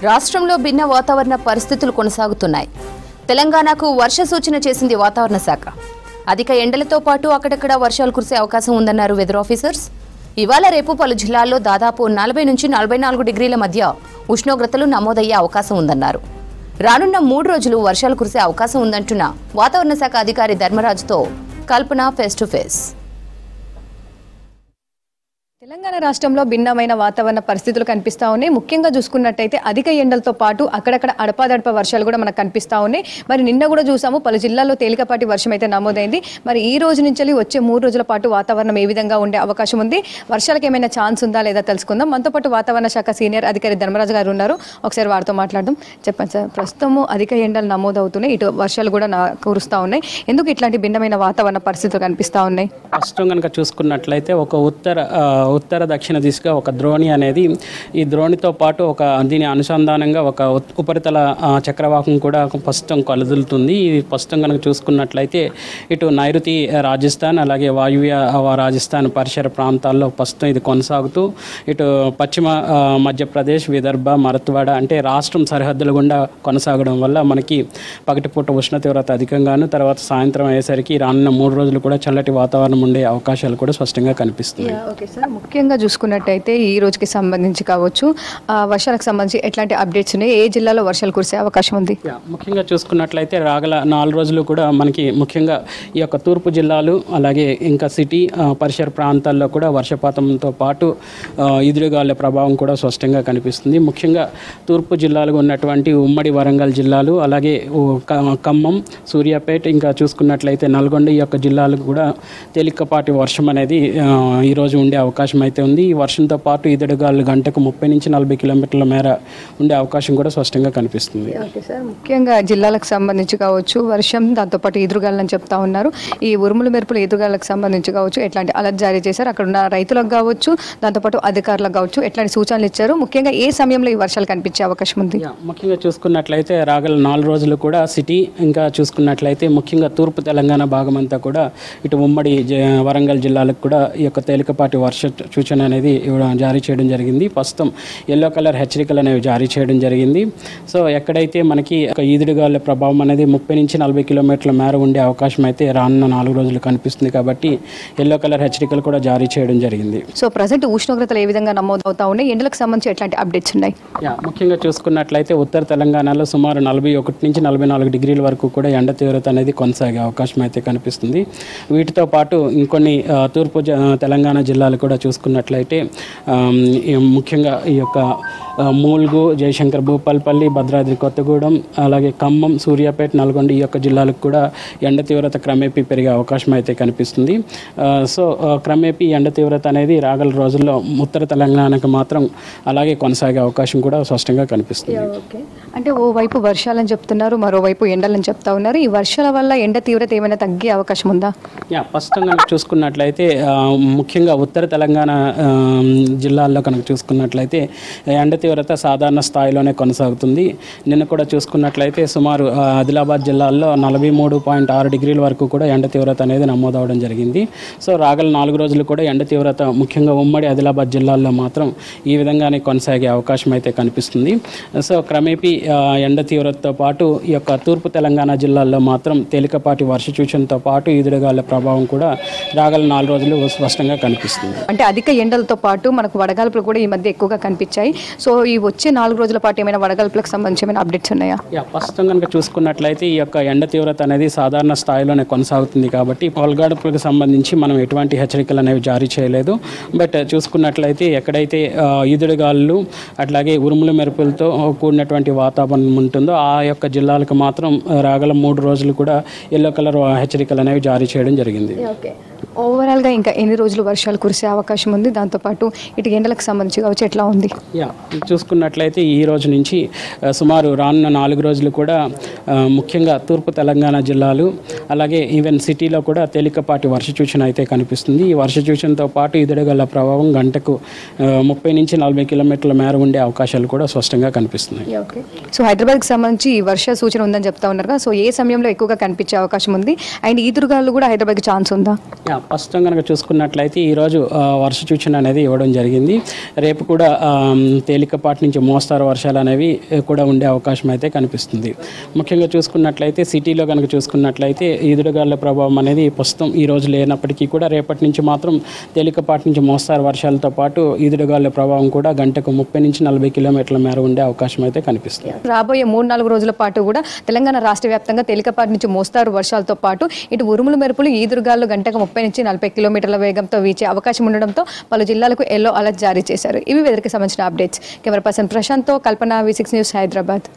రాష్ట్రంలో భిన్న వాతావరణ పరిస్థితులు కొనసాగుతున్నాయి. తెలంగాణకు వర్ష సూచన చేసింది వాతావరణ శాఖ. అధిక ఎండలతో పాటు అక్కడక్కడ వర్షాలు కురిసే అవకాశం ఉందన్నారు వెదర్ ఆఫీసర్స్. ఇవాళ రేపు పలు జిల్లాల్లో దాదాపు 40 నుంచి 44 డిగ్రీల మధ్య ఉష్ణోగ్రతలు నమోదయ్యే అవకాశం ఉందన్నారు. రానున్న 3 రోజులు వర్షాలు కురిసే అవకాశం ఉందంటున్న వాతావరణ శాఖ అధికారి ధర్మరాజుతో కల్పన ఫేస్ టు ఫేస్. తెలంగాణ రాష్ట్రంలో భిన్నమైన వాతావరణ పరిస్థితులు కనిపిస్తూ ఉన్నాయి. ముఖ్యంగా చూసుకున్నట్టయితే అధిక ఎండలతో పాటు అక్కడక్కడ అడపాదడప వర్షాలు కూడా మనకు కనిపిస్తూ ఉన్నాయి. మరి నిన్న కూడా చూసాము పలు జిల్లాల్లో తేలికపాటి వర్షం అయితే నమోదైంది. మరి ఈ రోజు నుంచి వచ్చే 3 రోజుల పాటు వాతావరణం ఏ విధంగా ఉండే అవకాశం ఉంది, వర్షాలకు ఏమైనా ఛాన్స్ ఉందా లేదా తెలుసుకుందాం. మనతో పాటు వాతావరణ శాఖ సీనియర్ అధికారి ధర్మరాజు గారు ఉన్నారు. ఒకసారి వారితో మాట్లాడదాం. చెప్పండి సార్, ప్రస్తుతము అధిక ఎండలు నమోదవుతున్నాయి, ఇటు వర్షాలు కూడా కురుస్తూ ఉన్నాయి. ఎందుకు ఇట్లాంటి భిన్నమైన వాతావరణ పరిస్థితులు కనిపిస్తూ ఉన్నాయి? ప్రస్తుతం కనుక చూసుకున్నట్లయితే ఒక ఉత్తర దక్షిణ దిశగా ఒక ద్రోణి అనేది, ఈ ద్రోణితో పాటు ఒక దీని అనుసంధానంగా ఒక ఉపరితల చక్రవాకం కూడా ప్రస్తుతం కదులుతుంది. ఇది ప్రస్తుతం కనుక చూసుకున్నట్లయితే ఇటు నైరుతి రాజస్థాన్ అలాగే వాయువ్య రాజస్థాన్ పరిసర ప్రాంతాల్లో ప్రస్తుతం ఇది కొనసాగుతూ ఇటు పశ్చిమ మధ్యప్రదేశ్, విదర్భ, మరత్వాడ అంటే రాష్ట్రం సరిహద్దుల గుండా కొనసాగడం వల్ల మనకి పగటిపూట ఉష్ణ తీవ్రత అధికంగాను, తర్వాత సాయంత్రం అయ్యేసరికి రానున్న 3 రోజులు కూడా చల్లటి వాతావరణం ఉండే అవకాశాలు కూడా స్పష్టంగా కనిపిస్తున్నాయి. ఓకే సార్, ముఖ్యంగా చూసుకున్నట్టయితే ఈ రోజుకి సంబంధించి కావచ్చు, వర్షాలకు సంబంధించి ఎట్లాంటి అప్డేట్స్ ఉన్నాయి, ఏ జిల్లాలో వర్షాలు కురిసే అవకాశం ఉంది? ముఖ్యంగా చూసుకున్నట్లయితే రాగల 4 రోజులు కూడా మనకి ముఖ్యంగా ఈ యొక్క తూర్పు జిల్లాలు అలాగే ఇంకా సిటీ పరిసర ప్రాంతాల్లో కూడా వర్షపాతంతో పాటు ఈదురుగాలుల ప్రభావం కూడా స్పష్టంగా కనిపిస్తుంది. ముఖ్యంగా తూర్పు జిల్లాలుగా ఉన్నటువంటి ఉమ్మడి వరంగల్ జిల్లాలు అలాగే ఖమ్మం, సూర్యాపేట, ఇంకా చూసుకున్నట్లయితే నల్గొండ, ఈ యొక్క జిల్లాలకు కూడా తేలికపాటి వర్షం అనేది ఈరోజు ఉండే అవకాశం అయితే ఉంది. ఈ వర్షంతో పాటు ఈదురుగాలు గంటకు 30 నుంచి 40 కిలోమీటర్ల మేర ఉండే అవకాశం కూడా స్పష్టంగా కనిపిస్తుంది. ఓకే సార్, ముఖ్యంగా జిల్లాలకు సంబంధించి కావచ్చు వర్షం, దాంతోపాటు ఈదురుగాలని చెప్తా ఉన్నారు. ఈ ఉరుములు మెరుపులు ఈదురుగాలకు సంబంధించి కావచ్చు ఎట్లాంటి అలర్ట్ జారీ చేశారు, అక్కడ ఉన్న రైతులకు కావచ్చు, దాంతోపాటు అధికారులకు కావచ్చు ఎట్లాంటి సూచనలు ఇచ్చారు, ముఖ్యంగా ఏ సమయంలో ఈ వర్షాలు కనిపించే అవకాశం ఉంది? ముఖ్యంగా చూసుకున్నట్లయితే రాగల 4 రోజులు కూడా సిటీ, ఇంకా చూసుకున్నట్లయితే ముఖ్యంగా తూర్పు తెలంగాణ భాగం అంతా కూడా ఇటు ఉమ్మడి వరంగల్ జిల్లాలకు కూడా ఈ యొక్క తేలికపాటి వర్ష సూచన అనేది జారీ చేయడం జరిగింది. ప్రస్తుతం ఎల్లో కలర్ హెచ్చరికలు అనేవి జారీ చేయడం జరిగింది. సో ఎక్కడైతే మనకి ఈదురుగాలుల ప్రభావం అనేది 30 నుంచి 40 కిలోమీటర్ల మేర ఉండే అవకాశం అయితే రానున్న 4 రోజులు కనిపిస్తుంది. కాబట్టి ఎల్లో కలర్ హెచ్చరికలు కూడా జారీ చేయడం జరిగింది. సో ప్రజెంట్ ఉష్ణోగ్రతలు ఏ విధంగా నమోదవుతా ఉన్నాయి, ఎండలకు సంబంధించి ఎట్లాంటి అప్డేట్స్ ఉన్నాయి? ముఖ్యంగా చూసుకున్నట్లయితే ఉత్తర తెలంగాణలో సుమారు 41 నుంచి 44 డిగ్రీల వరకు కూడా ఎండ తీవ్రత అనేది కొనసాగే అవకాశం అయితే కనిపిస్తుంది. వీటితో పాటు ఇంకొన్ని తూర్పు తెలంగాణ జిల్లాలు కూడా చూసుకున్నట్లయితే ముఖ్యంగా ఈ యొక్క మూల్గు, జయశంకర్ భూపాలపల్లి, భద్రాద్రి కొత్తగూడెం, అలాగే ఖమ్మం, సూర్యాపేట, నల్గొండ, ఈ యొక్క జిల్లాలకు కూడా ఎండ తీవ్రత క్రమేపీ పెరిగే అవకాశం అయితే కనిపిస్తుంది. సో క్రమేపీ ఎండ తీవ్రత అనేది రాగల రోజుల్లో ఉత్తర తెలంగాణకు మాత్రం అలాగే కొనసాగే అవకాశం కూడా స్పష్టంగా కనిపిస్తుంది. ఓకే, అంటే ఓవైపు వర్షాలని చెప్తున్నారు, మరోవైపు ఎండలని చెప్తా ఉన్నారు. ఈ వర్షాల వల్ల ఎండ తీవ్రత ఏమైనా తగ్గే అవకాశం ఉందా? ప్రస్తుతం కనుక చూసుకున్నట్లయితే ముఖ్యంగా ఉత్తర తెలంగాణ జిల్లాల్లో కనుక చూసుకున్నట్లయితే ఎండ తీవ్రత సాధారణ స్థాయిలోనే కొనసాగుతుంది. నిన్న కూడా చూసుకున్నట్లయితే సుమారు ఆదిలాబాద్ జిల్లాల్లో 43.6 డిగ్రీల వరకు కూడా ఎండ తీవ్రత అనేది నమోదవడం జరిగింది. సో రాగల 4 రోజులు కూడా ఎండ తీవ్రత ముఖ్యంగా ఉమ్మడి ఆదిలాబాద్ జిల్లాల్లో మాత్రం ఈ విధంగానే కొనసాగే అవకాశం అయితే కనిపిస్తుంది. సో క్రమేపీ ఎండ తీవ్రతతో పాటు ఈ యొక్క తూర్పు తెలంగాణ జిల్లాల్లో మాత్రం తేలికపాటి వర్ష సూచనతో పాటు ఈదురుగాలుల ప్రభావం కూడా రాగల 4 రోజులు స్పష్టంగా కనిపిస్తుంది. అంటే అధిక ఎండలతో పాటు మనకు వడగాల్పులు కూడా ఈ మధ్య ఎక్కువగా కనిపించాయి. సో ఈ వచ్చే 4 రోజుల పాటు ఏమైనా వడగాల్పులకు సంబంధించి ఏమైనా అప్డేట్స్ ఉన్నాయా? ప్రస్తుతం కనుక చూసుకున్నట్లయితే ఈ యొక్క ఎండ తీవ్రత అనేది సాధారణ స్థాయిలోనే కొనసాగుతుంది. కాబట్టి వడగాల్పులకు సంబంధించి మనం ఎటువంటి హెచ్చరికలు అనేవి జారీ చేయలేదు. బట్ చూసుకున్నట్లయితే ఎక్కడైతే ఈదురుగాలు అట్లాగే ఉరుముల మెరుపులతో కూడినటువంటి వాతావరణం ఉంటుందో ఆ యొక్క జిల్లాలకు మాత్రం రాగల 3 రోజులు కూడా ఎల్లో కలర్ హెచ్చరికలు అనేవి జారీ చేయడం జరిగింది. ఓకే, ఓవరాల్గా ఇంకా ఎన్ని రోజులు వర్షాలు కురిసే అవకాశం ఉంది, దాంతోపాటు ఇటు ఎండలకు సంబంధించి కావచ్చు ఎట్లా ఉంది? చూసుకున్నట్లయితే ఈ రోజు నుంచి సుమారు రానున్న 4 రోజులు కూడా ముఖ్యంగా తూర్పు తెలంగాణ జిల్లాలు అలాగే ఈవెన్ సిటీలో కూడా తేలికపాటి వర్ష సూచన అయితే కనిపిస్తుంది. ఈ వర్ష సూచనతో పాటు ఈదురుగాలుల ప్రభావం గంటకు 30 నుంచి 40 కిలోమీటర్ల మేర ఉండే అవకాశాలు కూడా స్పష్టంగా కనిపిస్తున్నాయి. ఓకే, సో హైదరాబాద్కి సంబంధించి ఈ వర్ష సూచన ఉందని చెప్తా ఉన్నారు కదా, సో ఏ సమయంలో ఎక్కువగా కనిపించే అవకాశం ఉంది, అండ్ ఈదురుగాలు కూడా హైదరాబాద్కి ఛాన్స్ ఉందా? ప్రస్తుతం కనుక చూసుకున్నట్లయితే ఈరోజు వర్ష సూచన అనేది ఇవ్వడం జరిగింది. రేపు కూడా తేలికపాటి నుంచి మోస్తారు వర్షాలు అనేవి కూడా ఉండే అవకాశం అయితే కనిపిస్తుంది. ముఖ్యంగా చూసుకున్నట్లయితే సిటీలో కనుక చూసుకున్నట్లయితే ఈదురుగాలుల ప్రభావం అనేది ప్రస్తుతం ఈ రోజు లేనప్పటికీ కూడా రేపటి నుంచి మాత్రం తేలికపాటి నుంచి మోస్తారు వర్షాలతో పాటు ఈదురుగాలుల ప్రభావం కూడా గంటకు 30 నుంచి 40 కిలోమీటర్ల మేర ఉండే అవకాశం అయితే కనిపిస్తుంది. రాబోయే 3-4 రోజుల పాటు కూడా తెలంగాణ రాష్ట్ర వ్యాప్తంగా తేలికపాటి నుంచి మోస్తారు వర్షాలతో పాటు ఇటు ఉరుములు మెరుపులు ఈదురుగాలు గంటకు 30 నుంచి 40 కిలోమీటర్ల వేగంతో వీచే అవకాశం ఉండడంతో పలు జిల్లాలకు ఎల్లో అలర్ట్ జారీ చేశారు. ఇవి వెదర్కి సంబంధించిన అప్డేట్స్. కెమెరా పర్సన్ ప్రశాంత్తో కల్పన, V6 న్యూస్, హైదరాబాద్.